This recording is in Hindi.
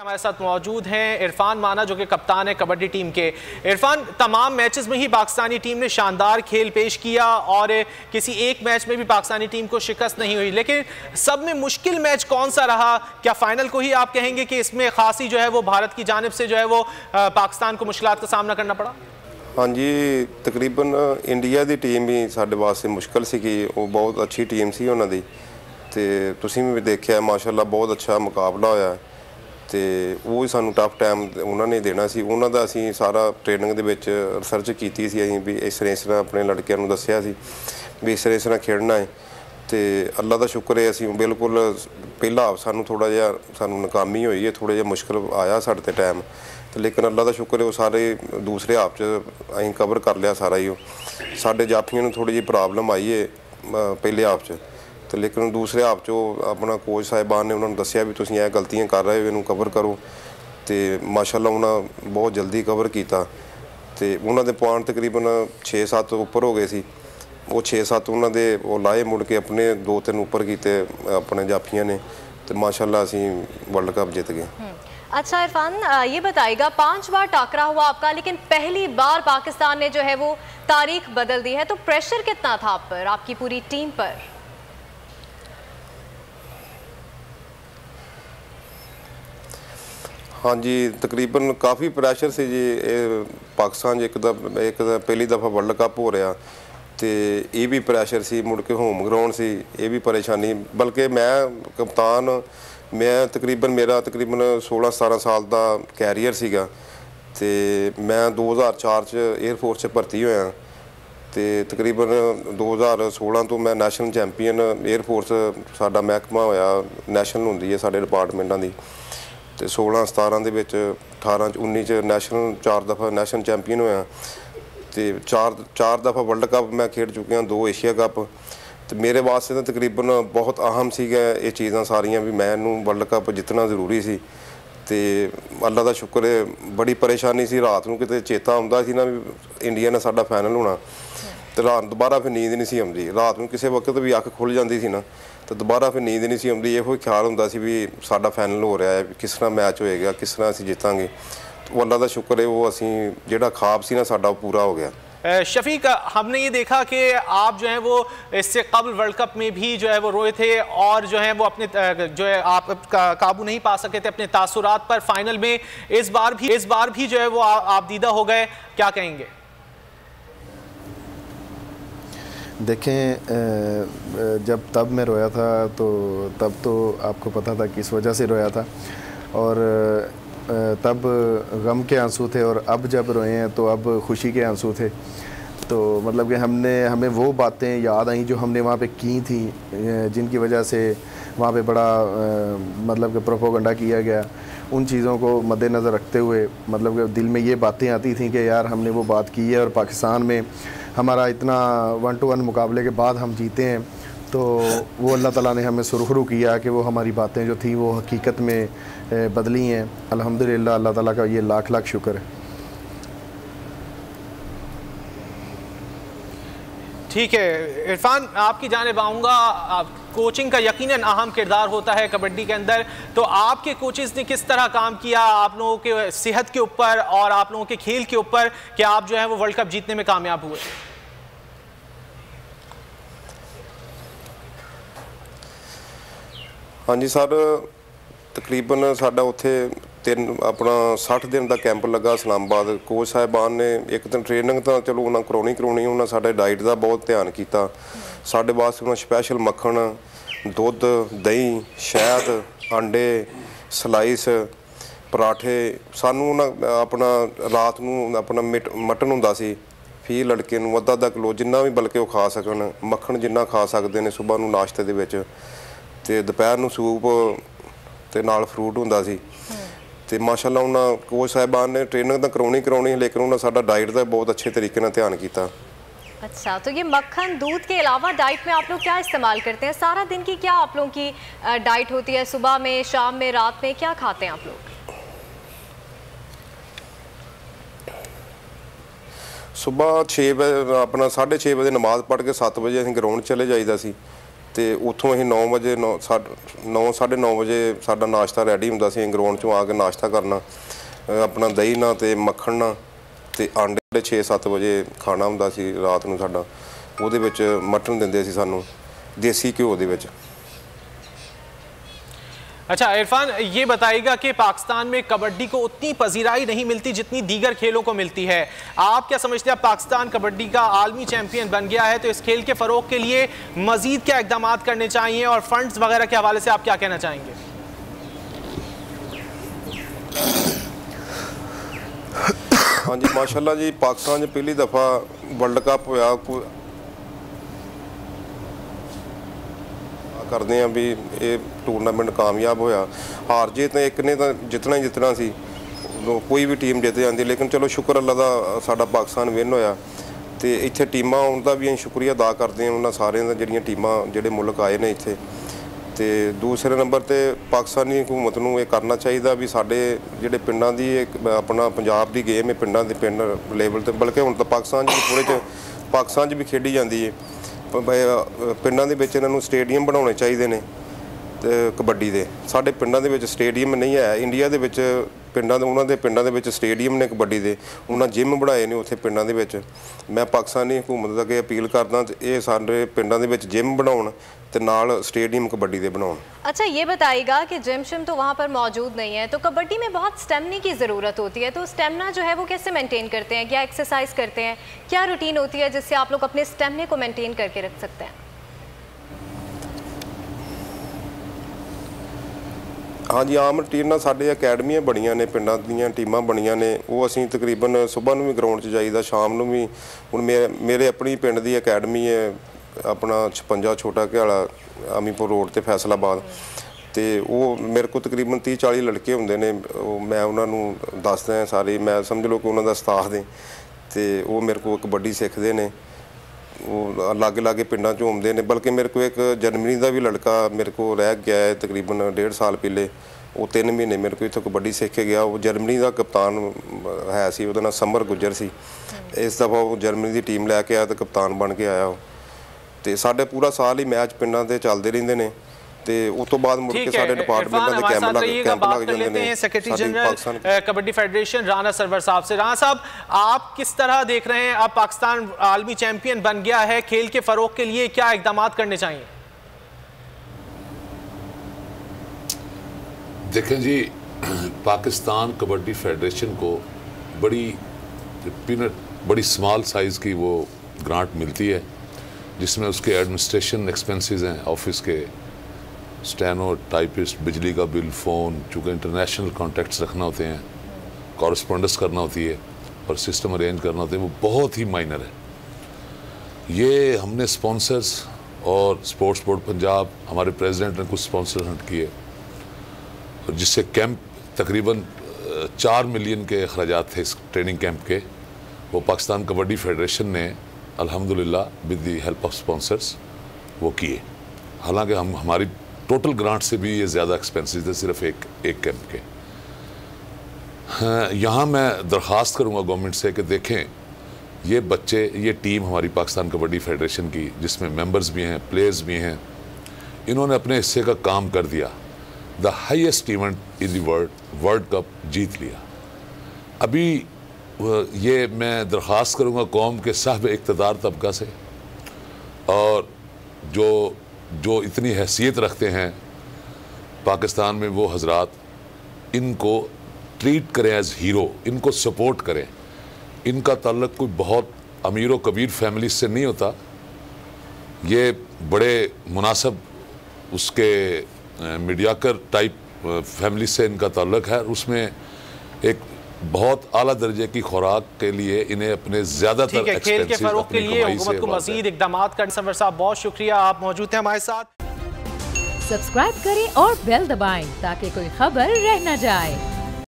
हमारे साथ मौजूद हैं इरफान माना जो कि कप्तान है कबड्डी टीम के। इरफान, तमाम मैचेस में ही पाकिस्तानी टीम ने शानदार खेल पेश किया और किसी एक मैच में भी पाकिस्तानी टीम को शिकस्त नहीं हुई, लेकिन सब में मुश्किल मैच कौन सा रहा? क्या फाइनल को ही आप कहेंगे कि इसमें खासी जो है वो भारत की जानिब से जो है वो पाकिस्तान को मुश्किलात का सामना करना पड़ा? हाँ जी, तकरीबन इंडिया की टीम भी साडे वास्ते मुश्किल सी, वो बहुत अच्छी टीम सी उन्हों की, तो तुसीं भी देखिया माशाअल्लाह बहुत अच्छा मुकाबला होया, तो वो सानू टफ टाइम उन्होंने देना सी। उन्हों का असीं सारा ट्रेनिंग दे विच रिसर्च की असीं भी इस तरह अपने लड़कियां नूं दस्सिया सी भी इस तरह खेलना है, तो अल्लाह का शुक्र है असीं बिल्कुल पहला हाफ सानू थोड़ा जिहा सानू नाकामी हुई है, थोड़ा जिहा मुश्किल आया साडे ते टाइम, तो लेकिन अल्लाह का शुक्र है वो सारे दूसरे हाफ च असीं कवर कर लिया सारा ही। साडे जाफियां नूं थोड़ी जी प्रॉब्लम आई है पहले हाफ च, तो लेकिन दूसरे हाफ चो अपना कोच साहिबान ने उन्होंने दसिया भी तुसीं यह गलतियां कर रहे हो, इनू कवर करो, तो माशाअल्लाह उन्होंने बहुत जल्दी कवर किया, तो उन्होंने पॉइंट तकरीबन 6-7 उपर हो गए सी, वो 6-7 उन्होंने वो लाए, मुड़ के अपने 2-3 उपर किए अपने जाफियां ने, तो माशाअल्लाह असीं वर्ल्ड कप जित गए। अच्छा इरफान, ये बताइएगा 5 बार टाकरा हुआ आपका, लेकिन पहली बार पाकिस्तान ने जो है वो तारीख बदल दी है, तो प्रेशर कितना था आप पर, आपकी पूरी टीम पर? हाँ जी, तकरीबन काफ़ी प्रैशर से जी। पाकिस्तान एक पहली दफ़ा वर्ल्ड कप हो रहा, तो ये भी प्रैशर सी, मुड़ के होम ग्राउंड सी, ये भी परेशानी। बल्कि मैं कप्तान, मैं मेरा तकरीबन 16-17 साल का कैरियर सीगा, तो मैं 2004 च एयरफोर्स च भर्ती होया, तो तकरीबन 2016 तो मैं नैशनल चैंपीयन एयरफोर्स साडा महकमा होया, नैशनल होंदी है साडे डिपार्टमेंटां दी, तो 16-17 दे विच 18-19 च नैशनल 4 दफ़ा नैशनल चैंपीयन होया, तो 4 दफ़ा वर्ल्ड कप मैं खेड चुकिया, 2 एशिया कप। तो मेरे वास्ते तो तकरीबन बहुत अहम सीगा ये चीज़ां सारियां भी मैनू वर्ल्ड कप जितना जरूरी सी, तो अल्लाह का शुक्र है। बड़ी परेशानी सी, रात को किते चेता आउंदा सी ना भी इंडिया ने साडा फाइनल होना, तो रात दोबारा फिर नींद नहीं सी आउंदी, रात को किसी वक्त भी अख खुल जाती सी ना, तो दोबारा फिर नींद नहीं सी आउंदी, इहो ख्याल हुंदा सी भी साडा फाइनल हो रहा है, किस तरह मैच होएगा, किस तरह असीं जितांगे। तो अल्लाह का शुक्र है वो असीं जिहड़ा ख्वाब सी ना साडा पूरा हो गया। शफीक, हमने ये देखा कि आप जो है वो इससे कबल वर्ल्ड कप में भी जो है वो रोए थे और जो है वो अपने जो है आप काबू नहीं पा सके थे अपने तासुरात पर। फाइनल में इस बार भी जो है वो आप दीदा हो गए, क्या कहेंगे? देखें, जब तब मैं रोया था तब तो आपको पता था किस वजह से रोया था, और तब गम के आंसू थे, और अब जब रोए हैं तो अब खुशी के आंसू थे। तो मतलब कि हमें वो बातें याद आई जो हमने वहाँ पे की थी, जिनकी वजह से वहाँ पे बड़ा मतलब कि प्रोपोगंडा किया गया। उन चीज़ों को मद्देनज़र रखते हुए मतलब कि दिल में ये बातें आती थी कि यार हमने वो बात की है, और पाकिस्तान में हमारा इतना 1-1 मुकाबले के बाद हम जीते हैं, तो वो अल्लाह ताला ने हमें सुरखरू किया कि वो हमारी बातें जो थी वो हकीकत में बदली हैं। अल्हम्दुलिल्लाह, अल्लाह ताला का ये लाख लाख शुक्र है। ठीक है इरफान, आपकी जानिब आऊँगा। कोचिंग का यकीनन अहम किरदार होता है कबड्डी के अंदर, तो आपके कोचेज़ ने किस तरह काम किया आप लोगों के सेहत के ऊपर और आप लोगों के खेल के ऊपर कि आप जो है वो वर्ल्ड कप जीतने में कामयाब हुए? हाँ जी सर, तकरीबन साडा उत्थे अपना 60 दिन का कैंप लगा इस्लामाबाद। कोच साहिबान ने एक दिन ट्रेनिंग तो चलो उन्हें करवानी उन्हें साडे डाइट का बहुत ध्यान किया। साडे वास्ते उन्हें स्पैशल मक्खन, दुध, दही, शहद, अंडे, स्लाइस, पराठे, सानू अपना रात को अपना मटन हुंदा सी, फी लड़के नूं अद्धा किलो जिन्ना भी बल्कि वो खा सकन, मक्खन जिन्ना खा सकते हैं सुबह नूं नाश्ते दे विच, ते दोपहर नूं सूप ते नाल फ्रूट हुंदा सी। तो माशाअल्लाह उन्होंने कोच साहिबान ने ट्रेनिंग तो करवानी लेकिन उन्होंने साडा डाइट का बहुत अच्छे तरीके नाल ध्यान किया। अच्छा, तो ये मक्खन दूध के अलावा डाइट में आप लोग क्या इस्तेमाल करते हैं? सारा दिन की क्या आप लोगों की डाइट होती है? सुबह में, शाम में, रात में क्या खाते हैं आप लोग? सुबह 6 बजे अपना 6:30 बजे नमाज पढ़ के 7 बजे असीं ग्राउंड चले जाईदा सी, ਤੇ ਉੱਥੋਂ ਅਸੀਂ 9 ਵਜੇ 9:30 ਵਜੇ ਸਾਡਾ ਨਾਸ਼ਤਾ ਰੈਡੀ ਹੁੰਦਾ ਸੀ। ਗਰਾਊਂਡ 'ਚੋਂ ਆ ਕੇ ਨਾਸ਼ਤਾ ਕਰਨਾ, ਆਪਣਾ ਦਹੀਂ ਨਾਲ ਤੇ ਮੱਖਣ ਨਾਲ ਤੇ ਆਂਡੇ 6-7 ਵਜੇ ਖਾਣਾ ਹੁੰਦਾ ਸੀ ਰਾਤ ਨੂੰ ਸਾਡਾ। ਉਹਦੇ ਵਿੱਚ ਮਟਨ ਦਿੰਦੇ ਸੀ ਸਾਨੂੰ देसी घ्यो दे विच। अच्छा इरफान, ये बताइएगा कि पाकिस्तान में कबड्डी को उतनी पजीराई नहीं मिलती जितनी दीगर खेलों को मिलती है। आप क्या समझते हैं, पाकिस्तान कबड्डी का आलमी चैंपियन बन गया है, तो इस खेल के फ़रोग के लिए मज़ीद क्या इक़दाम करने चाहिए और फंड्स वगैरह के हवाले से आप क्या कहना चाहेंगे? हाँ जी, माशाल्लाह जी, पाकिस्तान पहली दफ़ा वर्ल्ड कप होया करते हैं भी ये टूरनामेंट कामयाब होया। हार जीत एक ने तो जितना ही जितना सी, कोई भी टीम जित जाती, लेकिन चलो शुक्र अल्लाह का साडा पाकिस्तान विन होया। तो इत्थे टीमां आउण दा भी असीं शुक्रिया अदा करते हैं उन्हां सारियां दा जिहड़ियां टीमां जिहड़े मुल्क आए ने इत्थे। तो दूसरे नंबर ते पाकिस्तानी हुकूमत नूं ये करना चाहिए भी साडे जिहड़े पिंडां दी अपना पंजाब दी गेम है पिंडां दे पिंड लेवल ते, बल्कि हुण तां पाकिस्तान च पूरे च पाकिस्तान च भी खेडी जाती है। पिंडां दे विच इन्हां नूं स्टेडियम बनाउणे चाहीदे ने कबड्डी दे। साडे पिंडां दे विच स्टेडियम नहीं है। इंडिया दे विच पिंडां दे उन्हां दे पिंडां दे विच स्टेडियम ने कबड्डी दे, उन्हां जिम बनाए ने उत्थे पिंडां दे विच। मैं पाकिस्तानी हुकूमत अगे अपील करदा ते ये साडे पिंडां दे विच जिम बनाउण ते नाल स्टेडियम कबड्डी दे बनाउण। अच्छा ये बताइएगा कि जिम शिम तो वहाँ पर मौजूद नहीं है, तो कबड्डी में बहुत स्टेमिना की ज़रूरत होती है, तो स्टेमिना जो है वो कैसे मेंटेन करते हैं? क्या एक्सरसाइज करते हैं? क्या रूटीन होती है जिससे आप लोग अपने स्टेमिना को मेंटेन करके रख सकते हैं? हाँ जी, आम रूटीन ना साडे अकैडमियां बड़ियां ने, पिंडां दीयां टीमां बड़ियां ने, वो असीं तकरीबन सुबह नूं भी ग्राउंड 'च जाईदा, शाम नूं भी। हुण मेरे अपनी पिंड दी अकैडमी है अपना 56 छोटा घियाला अमीपुर रोड ते फैसलाबाद, तो वो मेरे को तकरीबन 30-40 लड़के होंदे ने। मैं उन्होंने दसदा है सारे, मैं समझ लो कि उन्होंने स्टाफ दे, तो वो मेरे को कबड्डी सीखते हैं। वो लागे लागे पिंडां चों आउंदे ने, बल्कि मेरे को एक जर्मनी का भी लड़का मेरे को रह गया है तकरीबन 1.5 साल पहले। वो 3 महीने मेरे को इत्थों कबड्डी सीख के गया। वो जर्मनी का कप्तान है सी, उहदा नाम समर गुज्जर सी। इस दफ़ा वो जर्मनी की टीम लैके आया तो कप्तान बन के आया। तो साढ़े पूरा साल ही मैच पिंडां ते चलते रहंदे ने, तो उस तो बाद मुड़ के साढ़े डिपार्टमेंट के कैंप लग जाते हैं। Secretary general kabaddi federation Rana Sarwar साहब से। राना साहब, आप किस तरह देख रहे हैं, अब पाकिस्तान आलमी चैंपियन बन गया है, खेल के फरोग के लिए क्या इकदाम करने चाहिए? देखें जी, पाकिस्तान कबड्डी फेडरेशन को बड़ी स्मॉल साइज़ की वो ग्रांट मिलती है, जिसमें उसके एडमिनिस्ट्रेशन एक्सपेंसेस हैं, ऑफिस के स्टेनो, टाइपिस्ट, बिजली का बिल, फ़ोन, चूँकि इंटरनेशनल कॉन्टैक्ट्स रखना होते हैं, कॉरस्पॉन्डेंस करना होती है और सिस्टम अरेंज करना होता है, वो बहुत ही माइनर है। ये हमने स्पॉन्सर्स और स्पोर्ट्स बोर्ड पंजाब, हमारे प्रेसिडेंट ने कुछ स्पॉन्सर हट किए, और जिससे कैंप तकरीबन 4 मिलियन के अखराजात थे इस ट्रेनिंग कैंप के, वो पाकिस्तान कबड्डी फेडरेशन ने अल्हम्दुलिल्लाह with the help of sponsors वो किए। हालांकि हमारी टोटल ग्रांट से भी ये ज़्यादा एक्सपेंसेस थे सिर्फ एक कैंप के। हाँ, यहाँ मैं दरख्वास्त करूँगा गवर्नमेंट से कि देखें, ये बच्चे, ये टीम हमारी पाकिस्तान कबड्डी फेडरेशन की, जिसमें मेंबर्स भी हैं, प्लेयर्स भी हैं, इन्होंने अपने हिस्से का काम कर दिया। The highest event in the world cup जीत लिया। अभी ये मैं दरख्वास्त करूँगा कौम के साहब इक़्तिदार तबका से, और जो इतनी हैसियत रखते हैं पाकिस्तान में, वो हजरात इनको ट्रीट करें एज हीरो, इनको सपोर्ट करें। इनका ताल्लुक़ कोई बहुत अमीर व कबीर फैमिली से नहीं होता, ये बड़े मुनासिब उसके मीडियाकर टाइप फैमिली से इनका ताल्लुक़ है। उसमें एक बहुत आला दर्जे की खुराक के लिए इन्हें अपने ज़्यादातर खेल के फरोग के लिए हुकूमत को मज़ीद इक़दाम करने। सरवर साहब बहुत शुक्रिया, आप मौजूद हैं हमारे साथ। सब्सक्राइब करें और बेल दबाएं ताकि कोई खबर रह न जाए।